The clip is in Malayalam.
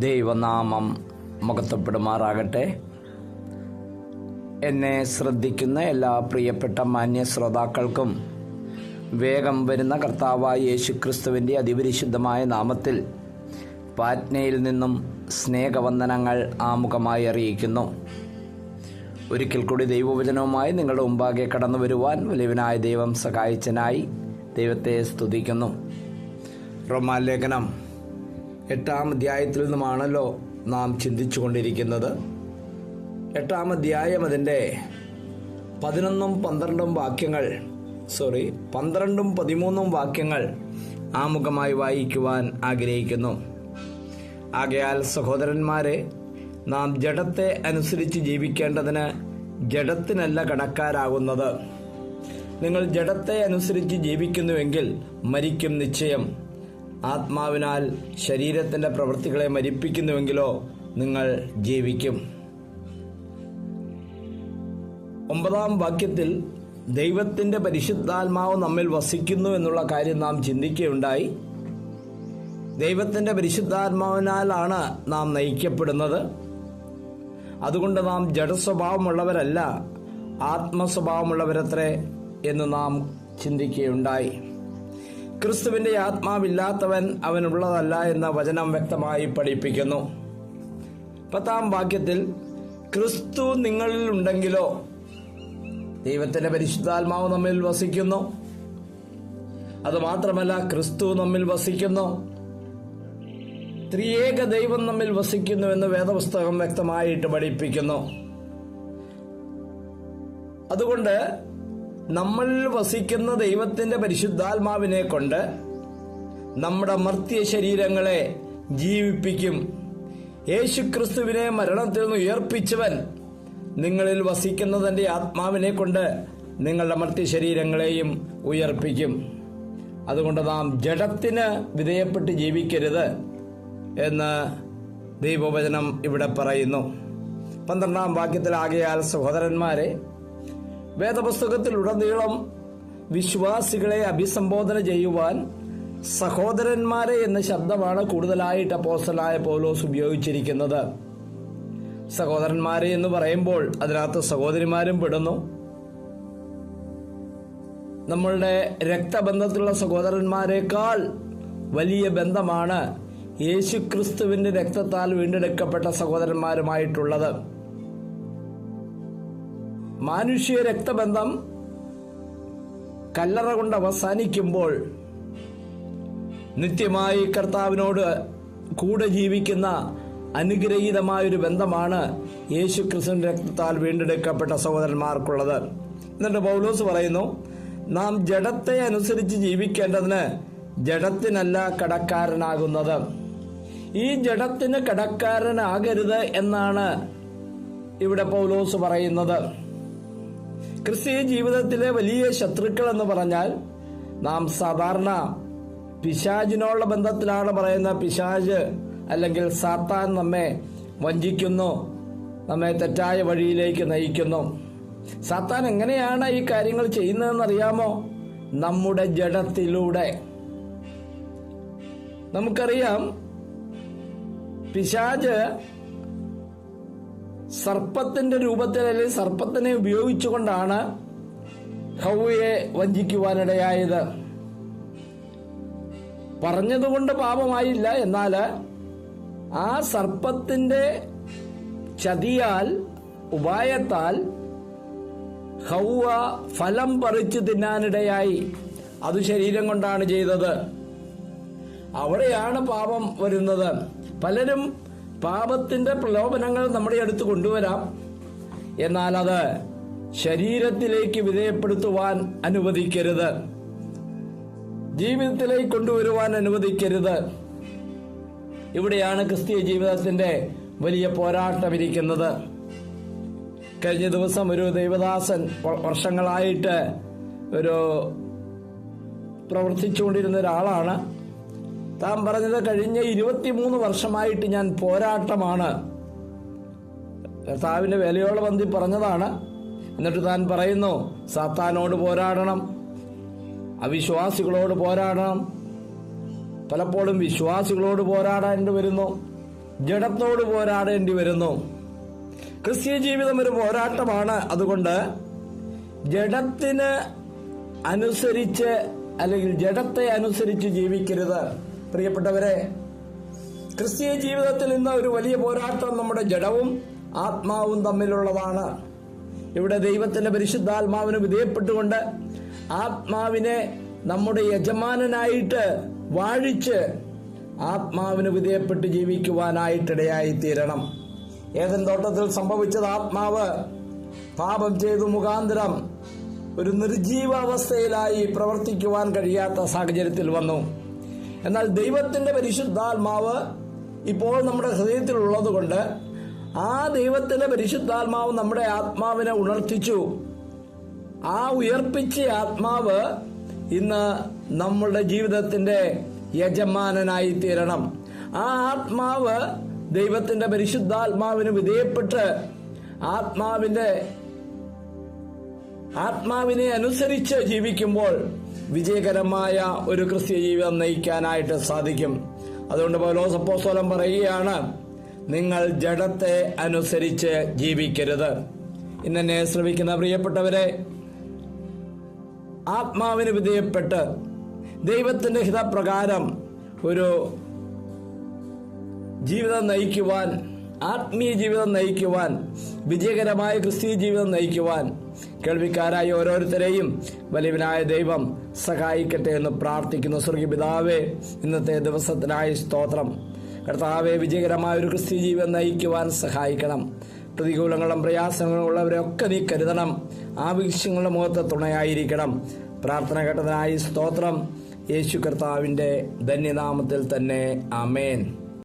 ദൈവനാമം മഹത്വപ്പെടുമാറാകട്ടെ. എന്നെ ശ്രദ്ധിക്കുന്ന എല്ലാ പ്രിയപ്പെട്ട മാന്യ ശ്രോതാക്കൾക്കും വേഗം വരുന്ന കർത്താവായ യേശുക്രിസ്തുവിൻ്റെ അതിപരിശുദ്ധമായ നാമത്തിൽ പാറ്റ്നയിൽ നിന്നും സ്നേഹവന്ദനങ്ങൾ ആമുഖമായി അറിയിക്കുന്നു. ഒരിക്കൽ കൂടി ദൈവവചനവുമായി നിങ്ങളുടെ മുമ്പാകെ കടന്നു വരുവാൻ വലിയവനായ ദൈവം സഹായിച്ചനായി ദൈവത്തെ സ്തുതിക്കുന്നു. റോമാലേഖനം 8-ാം അധ്യായത്തിൽ നിന്നുമാണല്ലോ നാം ചിന്തിച്ചു കൊണ്ടിരിക്കുന്നത്. 8-ാം അധ്യായം അതിൻ്റെ 11-ഉം 12-ഉം വാക്യങ്ങൾ 12-ഉം 13-ഉം വാക്യങ്ങൾ ആമുഖമായി വായിക്കുവാൻ ആഗ്രഹിക്കുന്നു. ആകയാൽ സഹോദരന്മാരെ, നാം ജഡത്തെ അനുസരിച്ച് ജീവിക്കേണ്ടതിന് ജഡത്തിനല്ല കടക്കാരാകുന്നത്. നിങ്ങൾ ജഡത്തെ അനുസരിച്ച് ജീവിക്കുന്നുവെങ്കിൽ മരിക്കും നിശ്ചയം. ആത്മാവിനാൽ ശരീരത്തിൻ്റെ പ്രവൃത്തികളെ മരിപ്പിക്കുന്നുവെങ്കിലോ നിങ്ങൾ ജീവിക്കും. 9-ാം വാക്യത്തിൽ ദൈവത്തിൻ്റെ പരിശുദ്ധാത്മാവ് നമ്മിൽ വസിക്കുന്നു എന്നുള്ള കാര്യം നാം ചിന്തിക്കുകയുണ്ടായി. ദൈവത്തിൻ്റെ പരിശുദ്ധാത്മാവിനാലാണ് നാം നയിക്കപ്പെടുന്നത്. അതുകൊണ്ട് നാം ജഡസ്വഭാവമുള്ളവരല്ല, ആത്മസ്വഭാവമുള്ളവരത്രേ എന്ന് നാം ചിന്തിക്കുകയുണ്ടായി. ക്രിസ്തുവിൻ്റെ ആത്മാവില്ലാത്തവൻ അവനുള്ളതല്ല എന്ന വചനം വ്യക്തമായി പഠിപ്പിക്കുന്നു. 10-ാം വാക്യത്തിൽ ക്രിസ്തു നിങ്ങളിൽ ഉണ്ടെങ്കിലോ, ദൈവത്തിൻ്റെ പരിശുദ്ധാത്മാവ് നമ്മിൽ വസിക്കുന്നു. അതുമാത്രമല്ല, ക്രിസ്തു നമ്മിൽ വസിക്കുന്നു. ത്രിയേക ദൈവം നമ്മിൽ വസിക്കുന്നു എന്ന് വേദപുസ്തകം വ്യക്തമായിട്ട് പഠിപ്പിക്കുന്നു. അതുകൊണ്ട് നമ്മളിൽ വസിക്കുന്ന ദൈവത്തിൻ്റെ പരിശുദ്ധാത്മാവിനെ കൊണ്ട് നമ്മുടെ മർത്യ ശരീരങ്ങളെ ജീവിപ്പിക്കും. യേശുക്രിസ്തുവിനെ മരണത്തിൽ നിന്ന് ഉയർപ്പിച്ചവൻ നിങ്ങളിൽ വസിക്കുന്ന തൻ്റെ ആത്മാവിനെ കൊണ്ട് നിങ്ങളുടെ മർത്യ ശരീരങ്ങളെയും ഉയർപ്പിക്കും. അതുകൊണ്ട് നാം ജഡത്തിന് വിധേയപ്പെട്ട് ജീവിക്കരുത് എന്ന് ദൈവവചനം ഇവിടെ പറയുന്നു. 12-ാം വാക്യത്തിൽ, ആകയാൽ സഹോദരന്മാരെ, വേദപുസ്തകത്തിലുടനീളം വിശ്വാസികളെ അഭിസംബോധന ചെയ്യുവാൻ സഹോദരന്മാരെ എന്ന ശബ്ദമാണ് കൂടുതലായിട്ട് അപ്പോസ്തലനായ പൗലോസ് ഉപയോഗിച്ചിരിക്കുന്നത്. സഹോദരന്മാരെ എന്ന് പറയുമ്പോൾ അതിനകത്ത് സഹോദരിമാരും പെടുന്നു. നമ്മളുടെ രക്തബന്ധത്തിലുള്ള സഹോദരന്മാരെക്കാൾ വലിയ ബന്ധമാണ് യേശുക്രിസ്തുവിന്റെ രക്തത്താൽ വീണ്ടെടുക്കപ്പെട്ട സഹോദരന്മാരുമായിട്ടുള്ളത്. മാനുഷ്യ രക്തബന്ധം കല്ലറ കൊണ്ട് അവസാനിക്കുമ്പോൾ നിത്യമായി കർത്താവിനോട് കൂടെ ജീവിക്കുന്ന അനുഗ്രഹീതമായൊരു ബന്ധമാണ് യേശുക്രിസ്തുവിന്റെ രക്തത്താൽ വീണ്ടെടുക്കപ്പെട്ട സഹോദരന്മാർക്കുള്ളത്. എന്നിട്ട് പൗലോസ് പറയുന്നു, നാം ജഡത്തെ അനുസരിച്ച് ജീവിക്കേണ്ടതിന് ജഡത്തിനല്ല കടക്കാരനാകുന്നത്. ഈ ജഡത്തിന് കടക്കാരനാകരുത് എന്നാണ് ഇവിടെ പൗലോസ് പറയുന്നത്. ക്രിസ്തീയ ജീവിതത്തിലെ വലിയ ശത്രുക്കൾ എന്ന് പറഞ്ഞാൽ നാം സാധാരണ പിശാചിനുള്ള ബന്ധത്തിലാണ് പറയുന്നത്. പിശാച് അല്ലെങ്കിൽ സാത്താൻ നമ്മെ വഞ്ചിക്കുന്നു, നമ്മെ തെറ്റായ വഴിയിലേക്ക് നയിക്കുന്നു. സാത്താൻ എങ്ങനെയാണ് ഈ കാര്യങ്ങൾ ചെയ്യുന്നതെന്നറിയാമോ? നമ്മുടെ ജഡത്തിലൂടെ. നമുക്കറിയാം, പിശാച് സർപ്പത്തിന്റെ രൂപത്തിൽ അല്ലെങ്കിൽ സർപ്പത്തിനെ ഉപയോഗിച്ചുകൊണ്ടാണ് ഹവ്വയെ വഞ്ചിക്കുവാനിടയായത്. പറഞ്ഞതുകൊണ്ട് പാപമായില്ല, എന്നാൽ ആ സർപ്പത്തിന്റെ ചതിയാൽ, ഉപായത്താൽ ഹവ്വ ഫലം പറിച്ചു തിന്നാനിടയായി. അത് ശരീരം കൊണ്ടാണ് ചെയ്തത്. അവിടെയാണ് പാപം വരുന്നത്. പലരും പാപത്തിന്റെ പ്രലോഭനങ്ങൾ നമ്മുടെ അടുത്ത് കൊണ്ടുവരാം, എന്നാൽ അത് ശരീരത്തിലേക്ക് വിധേയപ്പെടുത്തുവാൻ അനുവദിക്കരുത്, ജീവിതത്തിലേക്ക് കൊണ്ടുവരുവാൻ അനുവദിക്കരുത്. ഇവിടെയാണ് ക്രിസ്തീയ ജീവിതത്തിന്റെ വലിയ പോരാട്ടം ഇരിക്കുന്നത്. കഴിഞ്ഞ ദിവസം ഒരു ദൈവദാസൻ വർഷങ്ങളായിട്ട് പ്രവർത്തിച്ചുകൊണ്ടിരുന്ന ഒരാളാണ്. താൻ പറഞ്ഞത്, കഴിഞ്ഞ 23 വർഷമായിട്ട് ഞാൻ പോരാട്ടമാണ്. കർത്താവിന്റെ വിലയോളം വന്തി പറഞ്ഞതാണ്. എന്നിട്ട് താൻ പറയുന്നു, സാത്താനോട് പോരാടണം, അവിശ്വാസികളോട് പോരാടണം, പലപ്പോഴും വിശ്വാസികളോട് പോരാടേണ്ടി വരുന്നു. ജഡത്തോട് പോരാടേണ്ടി വരുന്നു. ക്രിസ്തീയ ജീവിതം ഒരു പോരാട്ടമാണ്. അതുകൊണ്ട് ജഡത്തിന് അനുസരിച്ച് അല്ലെങ്കിൽ ജഡത്തെ അനുസരിച്ച് ജീവിക്കരുത്. പ്രിയപ്പെട്ടവരെ, ക്രിസ്തീയ ജീവിതത്തിൽ ഇന്ന് ഒരു വലിയ പോരാട്ടം നമ്മുടെ ജഡവും ആത്മാവും തമ്മിലുള്ളതാണ്. ഇവിടെ ദൈവത്തിന്റെ പരിശുദ്ധാത്മാവിന് വിധേയപ്പെട്ടുകൊണ്ട് ആത്മാവിനെ നമ്മുടെ യജമാനനായിട്ട് വാഴിച്ച് ആത്മാവിന് വിധേയപ്പെട്ട് ജീവിക്കുവാനായിട്ടിടയായി തീരണം. ഏദൻ തോട്ടത്തിൽ സംഭവിച്ചത് ആത്മാവ് പാപം ചെയ്തു മുഖാന്തരം ഒരു നിർജീവാവസ്ഥയിലായി പ്രവർത്തിക്കുവാൻ കഴിയാത്ത സാഹചര്യത്തിൽ വന്നു. എന്നാൽ ദൈവത്തിന്റെ പരിശുദ്ധാത്മാവ് ഇപ്പോൾ നമ്മുടെ ഹൃദയത്തിൽ ഉള്ളതുകൊണ്ട് ആ ദൈവത്തിന്റെ പരിശുദ്ധാത്മാവ് നമ്മുടെ ആത്മാവിനെ ഉണർത്തിച്ചു. ആ ഉയർപ്പിച്ച ആത്മാവ് ഇന്ന് നമ്മളുടെ ജീവിതത്തിന്റെ യജമാനനായി തീരണം. ആ ആത്മാവ് ദൈവത്തിന്റെ പരിശുദ്ധാത്മാവിന് വിധേയപ്പെട്ട് ആത്മാവിനെ അനുസരിച്ച് ജീവിക്കുമ്പോൾ വിജയകരമായ ഒരു ക്രിസ്തീയ ജീവിതം നയിക്കാനായിട്ട് സാധിക്കും. അതുകൊണ്ട് പൗലോസ് അപ്പോസ്തലൻ പറയുകയാണ്, നിങ്ങൾ ജഡത്തെ അനുസരിച്ച് ജീവിക്കരുത്. ഇന്നെന്നെ ശ്രമിക്കുന്ന പ്രിയപ്പെട്ടവരെ, ആത്മാവിന് വിധേയപ്പെട്ട് ദൈവത്തിന്റെ ഹിതപ്രകാരം ഒരു ജീവിതം നയിക്കുവാൻ, ആത്മീയ ജീവിതം നയിക്കുവാൻ, വിജയകരമായ ക്രിസ്തീയ ജീവിതം നയിക്കുവാൻ കേൾവിക്കാരായ ഓരോരുത്തരെയും വലിയവനായ ദൈവം സഹായിക്കട്ടെ എന്ന് പ്രാർത്ഥിക്കുന്നു. സ്വർഗീയ പിതാവേ, ഇന്നത്തെ ദിവസത്തിനായി സ്തോത്രം. കർത്താവെ, വിജയകരമായ ഒരു ക്രിസ്തീയ ജീവിതം നയിക്കുവാൻ സഹായിക്കണം. പ്രതികൂലങ്ങളും പ്രയാസങ്ങളും ഉള്ളവരെ ഒക്കെ നീ കരുതണം. ആവശ്യങ്ങളുടെ മുഖത്ത് തുണയായിരിക്കണം. പ്രാർത്ഥന കേട്ടതിനായി സ്തോത്രം. യേശു കർത്താവിന്റെ ധന്യനാമത്തിൽ തന്നെ ആമേൻ.